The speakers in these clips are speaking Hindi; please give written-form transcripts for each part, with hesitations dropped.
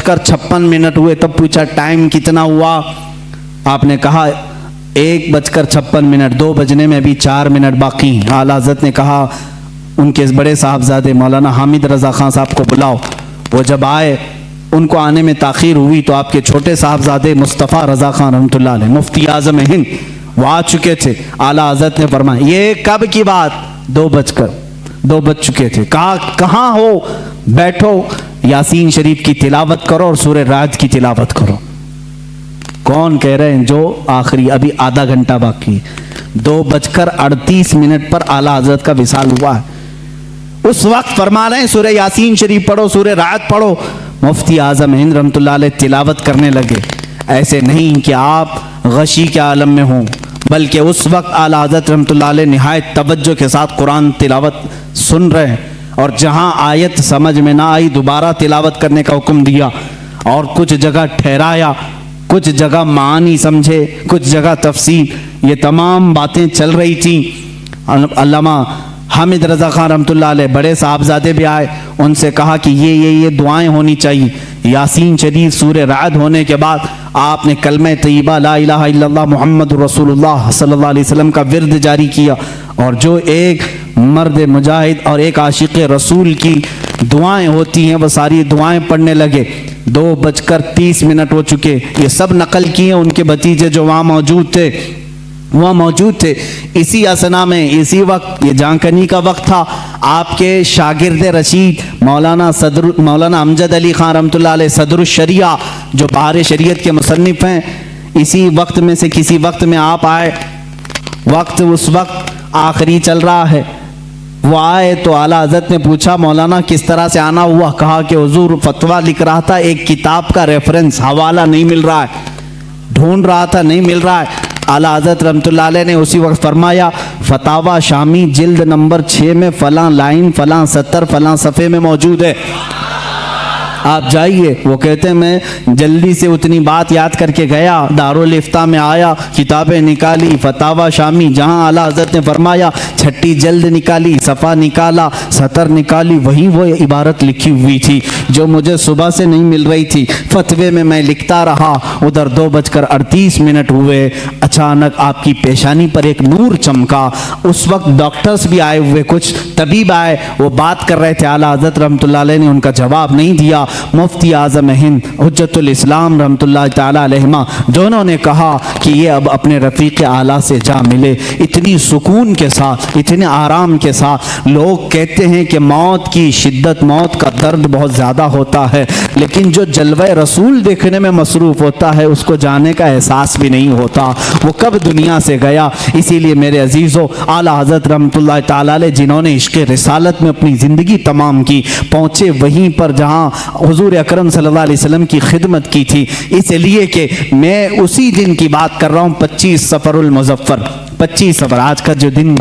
1:56 हुए। तब पूछा टाइम कितना हुआ? आपने कहा 1:56, 2 बजने में अभी 4 मिनट बाकी हैं। आला हज़रत ने कहा उनके बड़े साहबजादे मौलाना हामिद रज़ा खान साहब को बुलाओ। वो जब आए, उनको आने में ताख़ीर हुई तो आपके छोटे साहबजादे मुस्तफ़ा रज़ा खान रहमतुल्लाह अलैह मुफ्ती आज़म हिंद वो आ चुके थे। आला हज़रत ने फरमाया ये कब की बात? 2 बज चुके थे। कहा कहाँ हो? बैठो, यासीन शरीफ की तिलावत करो और सूरह राज की तिलावत करो। कौन कह रहे हैं? जो आखिरी, अभी आधा घंटा बाकी है। 2:38 पर आला हज़रत का विसाल हुआ है। उस वक्त फरमा रहे हैं सूरह यासीन शरीफ पढ़ो, सूरह राज पढ़ो। मुफ्ती आज़म हिंद रहमतुल्लाह अलैह तिलावत करने लगे। ऐसे नहीं कि आप गशी के आलम में हों, बल्कि उस वक्त आला हज़रत रहमतुल्लाह अलैह निहायत तवज्जो के साथ कुरान तिलावत सुन रहे हैं। और जहाँ आयत समझ में ना आई दोबारा तिलावत करने का हुक्म दिया, और कुछ जगह ठहराया, कुछ जगह मानी समझे, कुछ जगह तफसीर। ये तमाम बातें चल रही थी। अल्लामा हामिद रज़ा खान रहमतुल्लाह अलैह बड़े साहबजादे भी आए, उनसे कहा कि ये दुआएं होनी चाहिए। यासीन शरीफ सूरह राद होने के बाद आपने कलमे तय्यबा ला इलाहा इल्लल्लाह मुहम्मद रसूलुल्लाह सल्लल्लाहु अलैहि वसल्लम का विर्द जारी किया। और जो एक मर्द मुजाहिद और एक आशिक़ रसूल की दुआएं होती हैं वो सारी दुआएं पढ़ने लगे। 2:30 हो चुके। ये सब नकल किए उनके भतीजे जो वहाँ मौजूद थे। इसी असना में, इसी वक्त, ये जानकनी का वक्त था, आपके शागिर्द रशीद मौलाना अमजद अली खान रहमतुल्लाह अलैह सदरुल शरिया जो बाहर शरीयत के मुसन्निफ हैं, इसी वक्त में से किसी वक्त में आप आए। वक्त उस वक्त आखिरी चल रहा है। वो आए तो आला हज़रत ने पूछा मौलाना किस तरह से आना हुआ? कहा कि हुजूर फतवा लिख रहा था, एक किताब का रेफरेंस हवाला नहीं मिल रहा है, ढूंढ रहा था, नहीं मिल रहा है। आला हज़रत रहमतुल्लाह अलैह ने उसी वक्त फरमाया फतावा शामी जिल्द नंबर 6 में फलां लाइन, फलां सतर, फलां सफ़े में मौजूद है, आप जाइए। वो कहते हैं मैं जल्दी से उतनी बात याद करके गया, दारुल इफ्ता में आया, किताबें निकाली, फतावा शामी, जहाँ आला हज़रत ने फरमाया छठी जल्द निकाली, सफ़ा निकाला, सतर निकाली, वही वो इबारत लिखी हुई थी जो मुझे सुबह से नहीं मिल रही थी। फतवे में मैं लिखता रहा। उधर 2:38 हुए। अचानक आपकी पेशानी पर एक नूर चमका। उस वक्त डॉक्टर्स भी आए हुए, कुछ तबीब आए, वो बात कर रहे थे। आला हज़रत रहमतुल्लाह अलैह ने उनका जवाब नहीं दिया। मुफ्ती आज़म हिंद हुज्जतुल इस्लाम रहमतुल्लाह ताला अलैहिमा दोनों ने कहा कि ये अब अपने रफ़ीक़ आला से जा मिले। इतनी सुकून के साथ, इतने आराम के साथ। लोग कहते हैं कि मौत की शिद्दत, मौत का दर्द बहुत ज़्यादा होता है, लेकिन जो जलवे रसूल देखने में मसरूफ़ होता है उसको जाने का एहसास भी नहीं होता वो कब दुनिया से गया। इसीलिए मेरे अजीज़ों, आला हज़रत रहमतुल्लाह ताला अलैह जिन्होंने इश्क़ रिसालत में अपनी ज़िंदगी तमाम की, पहुँचे वहीं पर जहाँ हुजूर अकरम सल्लल्लाहु अलैहि वसल्लम की खिदमत की थी। इसलिए कि मैं उसी दिन की बात कर रहा हूँ, 25 सफ़रुल मुज़फ़्फ़र, 25 सफ़र, आज का जो दिन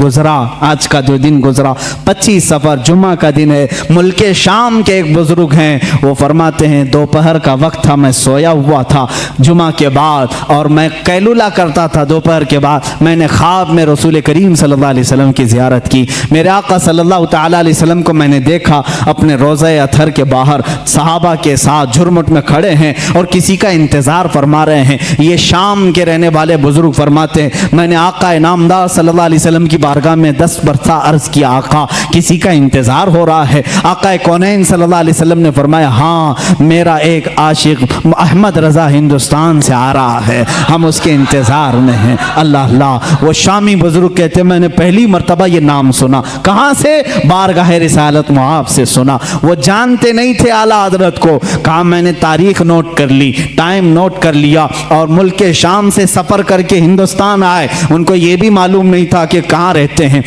गुजरा 25 सफ़र जुम्मा का दिन है। मुल्के शाम के एक बुजुर्ग हैं, वो फरमाते हैं दोपहर का वक्त था, मैं सोया हुआ था जुम्मा के बाद, और मैं कैलुला करता था दोपहर के बाद। मैंने ख्वाब में रसूल करीम सल्लल्लाहु अलैहि वसल्लम की ज़ियारत की। मेरे आका सल्लल्लाहु ताला अलैहि वसल्लम को मैंने देखा अपने रोज़े अथर के बाहर सहाबा के साथ झुरमुट में खड़े हैं और किसी का इंतज़ार फरमा रहे हैं। ये शाम के रहने वाले बुजुर्ग फरमाते हैं मैंने आका नामदार सल्लल्लाहु अलैहि वसल्लम की बारगाह में 10 बरसा अर्ज़ किया, आका किसी का इंतज़ार हो रहा है। आका कौनैन सल्लल्लाहु अलैहि वसल्लम ने फरमाया हाँ, मेरा एक आशिक अहमद रज़ा हिंदुस्तान से आ रहा है, हम उसके इंतज़ार में हैं। अल्लाह अल्लाह। वो शामी बुजुर्ग कहते हैं मैंने पहली मरतबा ये नाम सुना। कहाँ से? बारगाह रिसालत मुआब से सुना। वो जानते नहीं थे आला हज़रत को। कहा मैंने तारीख नोट कर ली, टाइम नोट कर लिया, और मुल्क शाम से सफ़र करके हिंदुस्तान आए। उनको ये भी मालूम नहीं था कि कहाँ रहते हैं।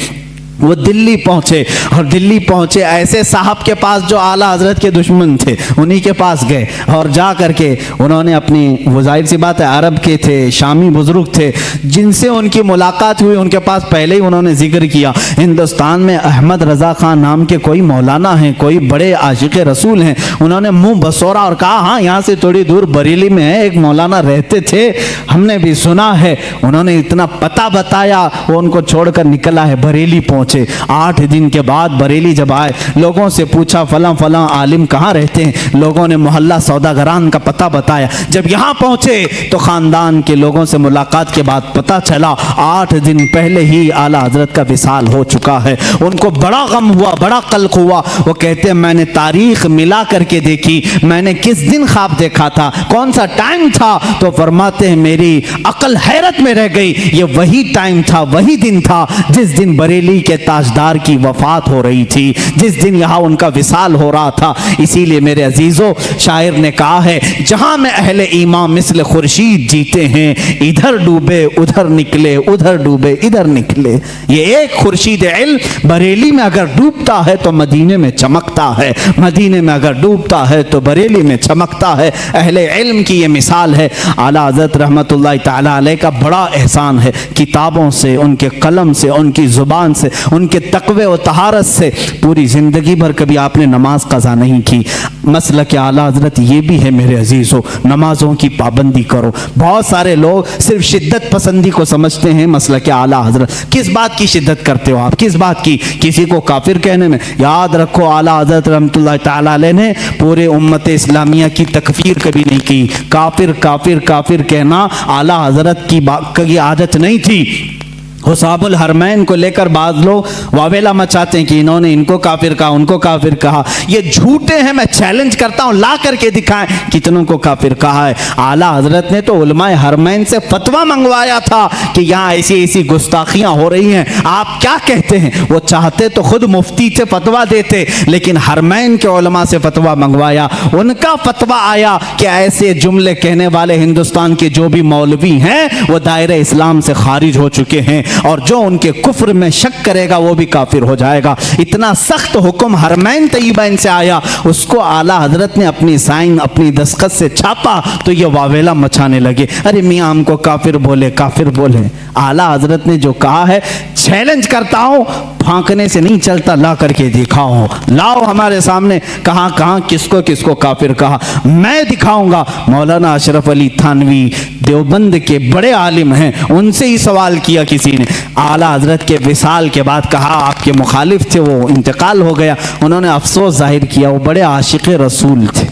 वो दिल्ली पहुँचे, और दिल्ली पहुँचे ऐसे साहब के पास जो आला हज़रत के दुश्मन थे, उन्हीं के पास गए और जा करके उन्होंने अपनी, वो जाहिर सी बात है अरब के थे, शामी बुजुर्ग थे, जिनसे उनकी मुलाकात हुई उनके पास पहले ही उन्होंने जिक्र किया हिंदुस्तान में अहमद रज़ा खान नाम के कोई मौलाना हैं, कोई बड़े आशिक़ रसूल हैं। उन्होंने मुँह बसोरा और कहा हाँ, यहाँ से थोड़ी दूर बरेली में है, एक मौलाना रहते थे, हमने भी सुना है। उन्होंने इतना पता बताया, वो उनको छोड़कर निकला है, बरेली पहुँच पहुंचे। 8 दिन के बाद बरेली जब आए, लोगों से पूछा फलां फलां आलिम कहाँ रहते हैं। लोगों ने मोहल्ला सौदागरान का पता बताया। जब यहाँ पहुंचे तो खानदान के लोगों से मुलाकात के बाद पता चला 8 दिन पहले ही आला हजरत का विसाल हो चुका है। उनको बड़ा गम हुआ, बड़ा कल्क हुआ। वो कहते हैं मैंने तारीख मिला करके देखी, मैंने किस दिन ख्वाब देखा था, कौन सा टाइम था, तो फरमाते हैं मेरी अकल हैरत में रह गई। ये वही टाइम था, वही दिन था जिस दिन बरेली के ताजदार की वफात हो रही थी, जिस दिन यहाँ उनका विसाल हो रहा था। इसीलिए मेरे अजीजों, शायर ने कहा है जहां में अहले ईमान मिस्ल खुर्शीद जीते हैं, इधर डूबे उधर निकले, उधर डूबे इधर निकले। ये एक खुर्शीद इल्म बरेली में अगर डूबता है तो मदीने में चमकता है, मदीने में अगर डूबता है तो बरेली में चमकता है। अहले इल्म की ये मिसाल है। आला हज़रत रहमतुल्लाह ताला अलैह का बड़ा एहसान है, किताबों से, उनके कलम से, उनकी ज़ुबान से, उनके तक़वे और तहारत से पूरी ज़िंदगी भर कभी आपने नमाज क़ज़ा नहीं की। मसलक आला हज़रत ये भी है मेरे अजीज़ों, नमाज़ों की पाबंदी करो। बहुत सारे लोग सिर्फ शिद्दत पसंदी को समझते हैं मसलक आला हज़रत। किस बात की शिद्दत करते हो आप, किस बात की? किसी को काफिर कहने में। याद रखो आला हज़रत रहमतुल्लाह ताला अलैह ने पूरे उम्मत इस्लामिया की तकफीर कभी नहीं की। काफिर काफिर काफिर कहना आला हज़रत की आदत नहीं थी। हुसाबुल हरमैन को लेकर बाज लोग वावेला मचाते हैं कि इन्होंने इनको काफिर कहा, उनको काफिर कहा। ये झूठे हैं, मैं चैलेंज करता हूं, ला करके दिखाएं कितनों को काफिर कहा है। आला हजरत ने तो उलमाए हरमैन से फतवा मंगवाया था कि यहाँ ऐसी ऐसी गुस्ताखियां हो रही हैं, आप क्या कहते हैं। वो चाहते तो खुद मुफ्ती से फतवा देते, लेकिन हरमैन के उलमा से फतवा मंगवाया। उनका फतवा आया कि ऐसे जुमले कहने वाले हिंदुस्तान के जो भी मौलवी हैं वो दायरे इस्लाम से खारिज हो चुके हैं, और जो उनके कुफ्र में शक करेगा वो भी काफिर हो जाएगा। इतना सख्त हुक्म हरमैन तय्यबैन से आया, उसको आला हजरत ने अपनी साइन, अपनी दस्तखत से छापा तो ये वावेला मचाने लगे, अरे मियाँ हमको काफिर बोले, काफिर बोले। आला हजरत ने जो कहा है, चैलेंज करता हूं, फांकने से नहीं चलता, ला करके दिखाओ, लाओ हमारे सामने कहां कहां किसको किसको काफिर कहा, मैं दिखाऊंगा। मौलाना अशरफ अली थानवी देवबंद के बड़े आलिम हैं, उनसे ही सवाल किया किसी ने। आला हजरत के विसाल के बाद कहा आपके मुखालिफ थे, वो इंतकाल हो गया। उन्होंने अफसोस जाहिर किया, वो बड़े आशिक रसूल थे।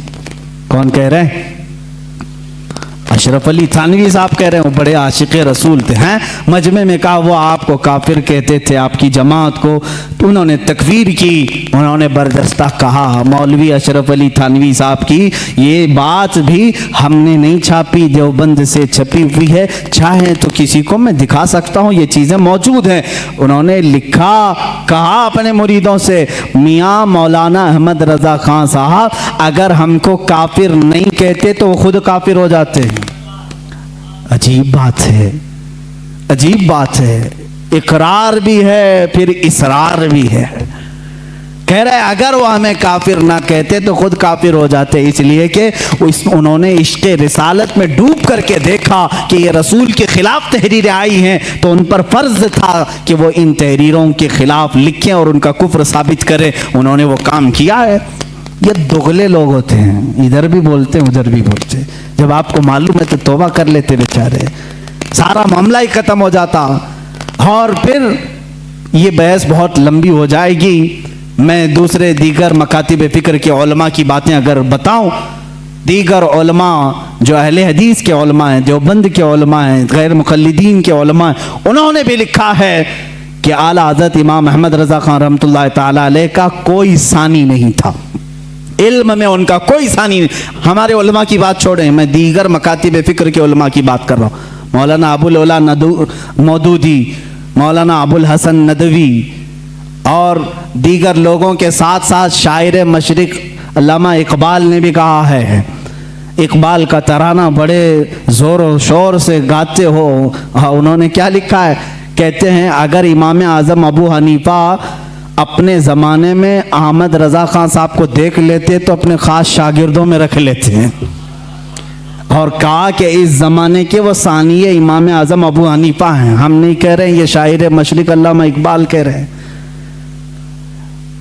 कौन कह रहे हैं? अशरफ अली थानवी साहब कह रहे हैं वो बड़े आशिक रसूल थे। हैं मजमे में कहा वो आपको काफिर कहते थे, आपकी जमात को, तो उन्होंने तकफीर की, उन्होंने बर्दस्ता कहा। मौलवी अशरफ अली थानवी साहब की ये बात भी हमने नहीं छापी, देवबंद से छपी हुई है, चाहे तो किसी को मैं दिखा सकता हूँ, ये चीज़ें मौजूद हैं। उन्होंने लिखा, कहा अपने मुरीदों से, मियाँ मौलाना अहमद रज़ा खान साहब अगर हमको काफिर नहीं कहते तो वो खुद काफिर हो जाते हैं। अजीब बात है, अजीब बात है। इकरार भी है फिर इसरार भी है। कह रहे अगर वो हमें काफिर ना कहते तो खुद काफिर हो जाते, इसलिए कि उन्होंने इश्क़े रिसालत में डूब करके देखा कि ये रसूल के खिलाफ तहरीरें आई हैं, तो उन पर फर्ज था कि वो इन तहरीरों के खिलाफ लिखें और उनका कुफ्र साबित करें। उन्होंने वो काम किया है। ये दुगले लोग होते हैं, इधर भी बोलते हैं उधर भी बोलते हैं। जब आपको मालूम है तो तौबा कर लेते बेचारे, सारा मामला ही खत्म हो जाता। और फिर ये बहस बहुत लंबी हो जाएगी। मैं दूसरे दीगर मकातिब फ़िक्र के उलमा की बातें अगर बताऊं, दीगर उलमा जो अहले हदीस के उलमा हैं, देवबंद के उलमा हैं, गैर मुक़ल्लिदीन के उलमा हैं, उन्होंने भी लिखा है कि आला हज़रत इमाम अहमद रज़ा खान रहमतुल्लाह ताला अलैह का कोई सानी नहीं था, इल्म में उनका कोई सानी नहीं। हमारे उलमा की बात छोड़ें, मैं दीगर मकातिब फ़िक्र के उलमा की बात कर रहा हूँ। मौलाना अबुल उला मौदूदी, मौलाना अबुल हसन नदवी और दीगर लोगों के साथ साथ शायर मशरिक अल्लामा इकबाल ने भी कहा है। इकबाल का तराना बड़े ज़ोर और शोर से गाते हो। उन्होंने क्या लिखा है, कहते हैं अगर इमाम आज़म अबू हनीफा अपने ज़माने में अहमद रज़ा खान साहब को देख लेते तो अपने ख़ास शागिर्दों में रख लेते हैं, और कहा कि इस ज़माने के वो सानिये इमाम आज़म अबू हनीफा हैं। हम नहीं कह रहे हैं, ये शायर मशरिक अल्लामा इकबाल कह रहे हैं।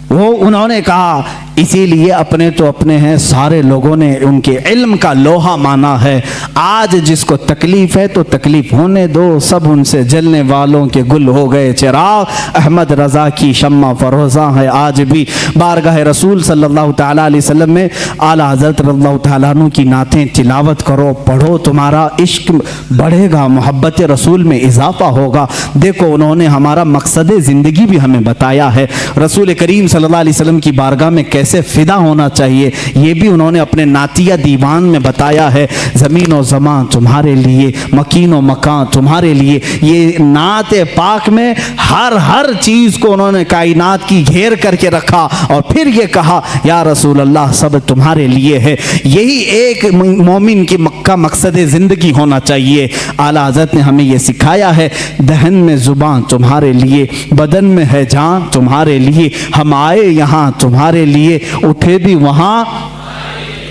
वो उन्होंने कहा इसीलिए अपने तो अपने हैं, सारे लोगों ने उनके इल्म का लोहा माना है। आज जिसको तकलीफ है तो तकलीफ होने दो, सब उनसे जलने वालों के गुल हो गए चिराग। अहमद रज़ा की शम्मा फरोज़ा है आज भी। बारगाह रसूल सल्लल्लाहु तआला अलैहि वसल्लम में आला हज़रत रज़ियल्लाहु तआला अन्हु की नातें तिलावत करो, पढ़ो, तुम्हारा इश्क बढ़ेगा, मोहब्बत रसूल में इजाफा होगा। देखो उन्होंने हमारा मकसद ज़िंदगी भी हमें बताया है। रसूल करीम सल्लल्लाहु अलैहि वसल्लम की बारगाह में कैसे फ़िदा होना चाहिए ये भी उन्होंने अपने नातिया दीवान में बताया है। ज़मीन व ज़मां तुम्हारे लिए, मकीन व मकान तुम्हारे लिए। ये नात पाक में हर चीज़ को उन्होंने कायनात की घेर करके रखा और फिर ये कहा या रसूल अल्लाह सब तुम्हारे लिए है। यही एक मोमिन की मक्का मकसद ज़िंदगी होना चाहिए। आला हज़रत ने हमें ये सिखाया है, दहन में ज़ुबान तुम्हारे लिए, बदन में है जान तुम्हारे लिए, हम आए यहाँ तुम्हारे लिए, उठे भी वहाँ।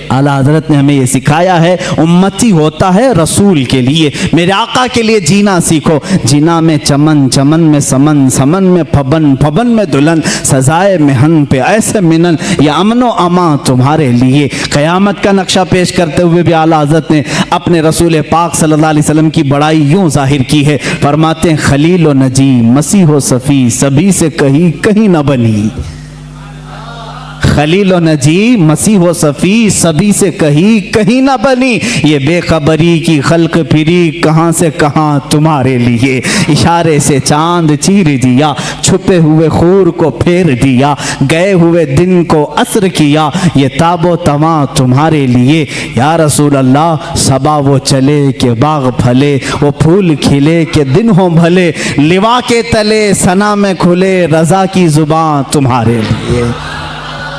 आला हज़रत ने हमें ये सिखाया है, उम्मती होता है रसूल के लिए, मेरे आका के लिए जीना सीखो। जीना में चमन, चमन में समन, समन में फबन, फबन में दुल्हन, सजाए मेहन पे ऐसे मिनन, या अमनो अमा तुम्हारे लिए। क़यामत का नक्शा पेश करते हुए भी आला हज़रत ने अपने रसूल पाक सल्लल्लाहु अलैहि वसल्लम की बड़ाई यूँ ज़ाहिर की है। फरमाते हैं खलील व नजी, मसीह व सफ़ी, सभी से कहीं कहीं न बनी। खलील व नजी, मसीह व सफ़ी, सभी से कहीं कहीं ना बनी। ये बेखबरी की खल्क फिरी, कहाँ से कहाँ तुम्हारे लिए। इशारे से चांद चीर दिया, छुपे हुए खूर को फेर दिया, गए हुए दिन को असर किया, ये ताबो तमा तुम्हारे लिए। या रसूल अल्लाह सबा वो चले के बाग फले, वो फूल खिले के दिन हो भले, लिवा के तले सना में खुले, रज़ा की ज़ुबान तुम्हारे लिए।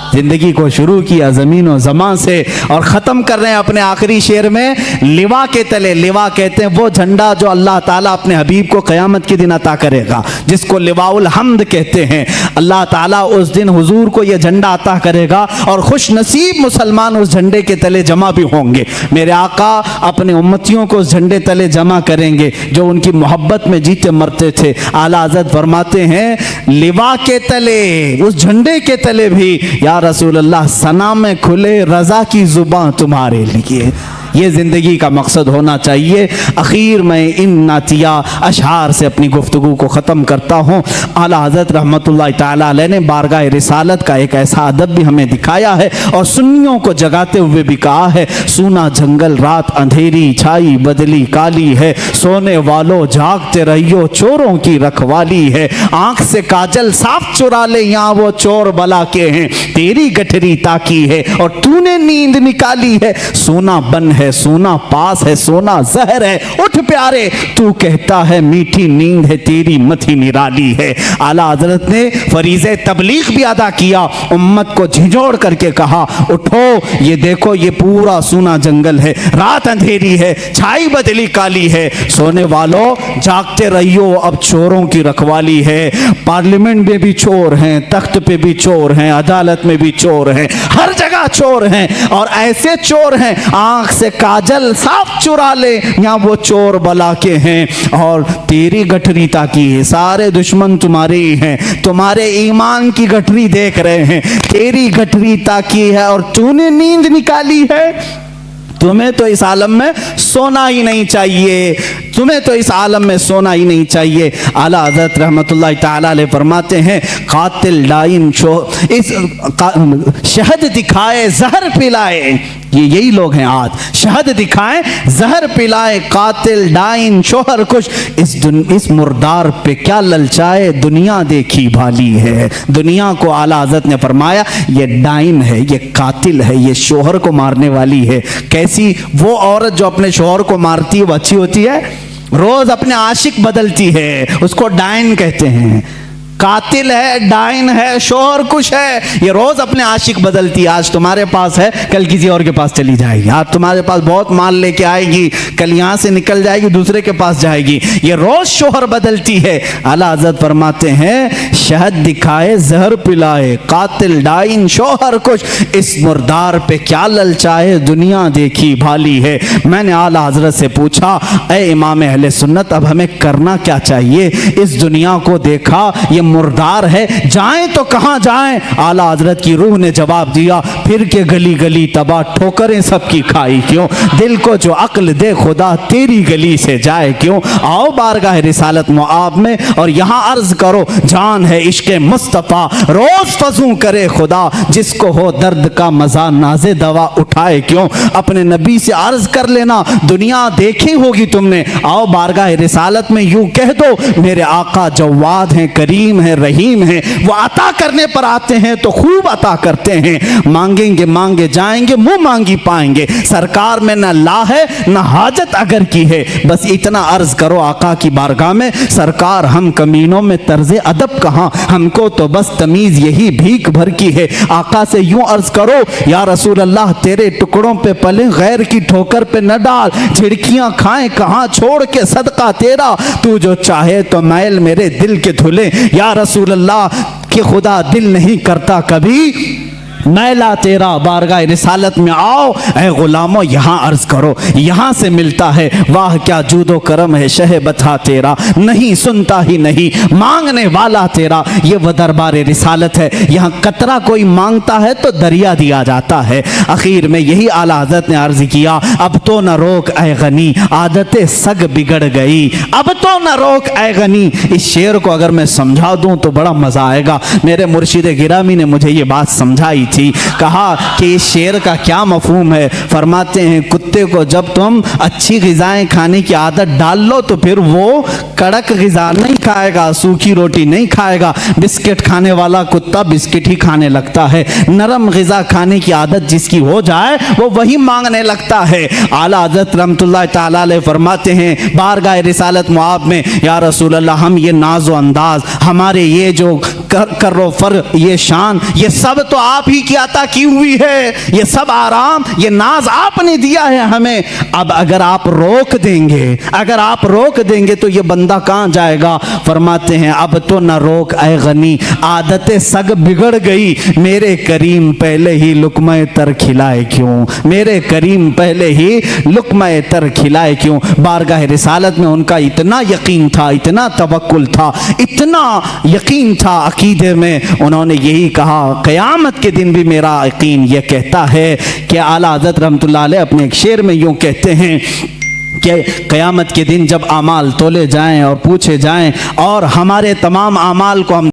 जिंदगी को शुरू किया ज़मीन व ज़मां से और ख़त्म कर रहे हैं अपने आखिरी शेर में लिवा के तले। लिवा कहते हैं वो झंडा जो अल्लाह ताला अपने हबीब को क़यामत के दिन अता करेगा, जिसको लिवाउल हम्द कहते हैं। अल्लाह ताला उस दिन हुजूर को ये झंडा अता करेगा और खुश नसीब मुसलमान उस झंडे के तले जमा भी होंगे। मेरे आका अपने उम्मतियों को उस झंडे तले जमा करेंगे जो उनकी मोहब्बत में जीते मरते थे। आला हज़रत फरमाते हैं लिवा के तले, उस झंडे के तले भी या रसूल अल्लाह सना में खुले, रज़ा की ज़ुबान तुम्हारे लिए। ये ज़िंदगी का मकसद होना चाहिए। आखिर में इन नातिया अशआर से अपनी गुफ्तगू को ख़त्म करता हूँ। आला हज़रत रहमतुल्लाह ताला अलैह ने बारगाह रिसालत का एक ऐसा अदब भी हमें दिखाया है और सुन्नियों को जगाते हुए भी कहा है, सूना जंगल रात अंधेरी, छाई बदली काली है, सोने वालों जागते रहियो, चोरों की रखवाली है, आँख से काजल साफ चुरा ले, यहाँ वो चोर बला के हैं, तेरी गठरी ताकी है और तूने नींद निकाली है, सोना बन है, सोना पास है, सोना जहर है, उठ प्यारे तू कहता है मीठी नींद है, तेरी मथी निराली है। आला हज़रत ने फरीज़े तबलीग भी अदा किया, उम्मत को झिझोड़ करके कहा उठो, ये देखो ये पूरा सूना जंगल है, रात अंधेरी है, छाई बदली काली है, सोने वालों जागते रहियो, अब चोरों की रखवाली है। पार्लियामेंट में भी चोर हैं, तख्त पे भी चोर हैं, अदालत में भी चोर हैं, हर जगह चोर हैं और ऐसे चोर हैं आंख से काजल साफ चुरा ले, यहाँ वो चोर बला के हैं और तेरी गठरी ताकी है, सारे दुश्मन तुम्हारे ही हैं, तुम्हारे ईमान की गठरी देख रहे हैं, तेरी गठरी ताकी है और तूने नींद निकाली है। तुम्हें तो इस आलम में सोना ही नहीं चाहिए, तुम्हें तो इस आलम में सोना ही नहीं चाहिए। आला हज़रत रहमतुल्लाह ताला अलैह फरमाते हैं कातिल डाइन इस शहद दिखाए जहर पिलाए, ये यही लोग हैं आज, शहद दिखाएं जहर पिलाए, कातिल डाइन शोहर कुश, इस मुर्दार पे क्या ललचाए, दुनिया देखी भाली है। दुनिया को आला हज़रत ने फरमाया ये डाइन है, ये कातिल है, ये शोहर को मारने वाली है। कैसी वो औरत जो अपने शोहर को मारती है वो अच्छी होती है? रोज अपने आशिक बदलती है, उसको डाइन कहते हैं। कातिल है, डाइन है, शोहर कुश है, ये रोज अपने आशिक बदलती है। आज तुम्हारे पास है, कल किसी और के पास चली जाएगी। आज तुम्हारे पास बहुत माल लेके आएगी, कल यहाँ से निकल जाएगी, दूसरे के पास जाएगी। ये रोज शोहर बदलती है। आला हज़रत फरमाते हैं शहद दिखाए जहर पिलाए, कातिल डाइन शोहर कुश, इस मुर्दार पे क्या ललचाए, दुनिया देखी भाली है। मैंने आला हज़रत से पूछा, ए इमाम अहले सुन्नत अब हमें करना क्या चाहिए? इस दुनिया को देखा, ये मुर्दार है, जाएं तो कहां जाएं। आला हजरत की रूह ने जवाब दिया, फिर के गली गली तबाह, ठोकरें सबकी खाई क्यों, दिल को जो अक्ल दे खुदा तेरी गली से जाए क्यों। आओ बारगाह रिसालत मुआब में और यहाँ अर्ज करो, जान है इश्क मुस्तफ़ा रोज फजू करे खुदा, जिसको हो दर्द का मजा नाजे दवा उठाए क्यों। अपने नबी से अर्ज कर लेना, दुनिया देखी होगी तुमने, आओ बारगाह रिसालत में यूं कह दो, मेरे आका जवाद हैं, करीम हैं, रहीम हैं, वो अता करने पर आते हैं तो खूब अता करते हैं। मांगेंगे मांगे जाएंगे, मुंह मांगी पाएंगे, सरकार में न ला है न हाजत अगर की है। बस इतना अर्ज करो आका की बारगाह में, सरकार हम कमीनों में तर्ज अदब कहाँ, हमको तो बस तमीज यही भीख भर की है। आका से यूं अर्ज करो, या रसूल अल्लाह तेरे टुकड़ों पे पले, गैर की ठोकर पे न डाल, झिड़कियां खाएं कहाँ छोड़ के सदका तेरा, तू जो चाहे तो मैल मेरे दिल के धुले। या रसूल अल्लाह कि खुदा दिल नहीं करता कभी मैला तेरा, बारगाह रिसालत में आओ ऐ गुलामों यहाँ अर्ज करो, यहाँ से मिलता है, वाह क्या जूदो करम है शह बता तेरा, नहीं सुनता ही नहीं मांगने वाला तेरा। ये वह दरबार रिसालत है, यहाँ कतरा कोई मांगता है तो दरिया दिया जाता है। आखिर में यही आला हज़रत ने अर्ज किया, अब तो न रोक ऐ गनी, आदतें सग बिगड़ गई, अब तो न रोक ऐ गनी। इस शेर को अगर मैं समझा दूं तो बड़ा मजा आएगा। मेरे मुर्शिद गिरामी ने मुझे ये बात समझाई थी, कहा कि इस शेर का क्या मफहूम है। फरमाते हैं, कुत्ते को जब तुम अच्छी ग़िज़ाएं खाने की आदत डाल लो तो फिर वो कड़क ग़िज़ा नहीं खाएगा, सूखी रोटी नहीं खाएगा। बिस्किट खाने वाला कुत्ता बिस्किट ही खाने लगता है। नरम ग़िज़ा खाने की आदत जिसकी हो जाए वो वही मांगने लगता है। आला हज़रत रहमतुल्लाह तआला अलैह फरमाते हैं बारगाह रिसालत मुआब में, या रसूल अल्लाह हम ये नाज़ो अंदाज, हमारे ये जो कर्रो फर, ये शान, ये सब तो आप ही की अता की हुई है, ये सब आराम, ये नाज आपने दिया है हमें। अब अगर आप रोक देंगे, अगर आप रोक देंगे तो ये बंदा कहां जाएगा। फरमाते हैं, अब तो न रोक ऐ गनी, आदतें सग बिगड़ गई, मेरे करीम पहले ही लुक़्मा तर खिलाए क्यों, मेरे करीम पहले ही लुक़्मा तर खिलाए क्यों। बारगाह रिसालत में उनका इतना यकीन था, इतना तवक्कुल था, इतना यकीन था अकीदे में, उन्होंने यही कहा, क़यामत के दिन भी मेरा यकीन ये कहता है कि आला हज़रत रहमतुल्लाह अलैह अपने एक शेर में यूं कहते हैं कि क़यामत के दिन जब आमाल तोले जाएं और पूछे जाएं और हमारे तमाम आमाल को हम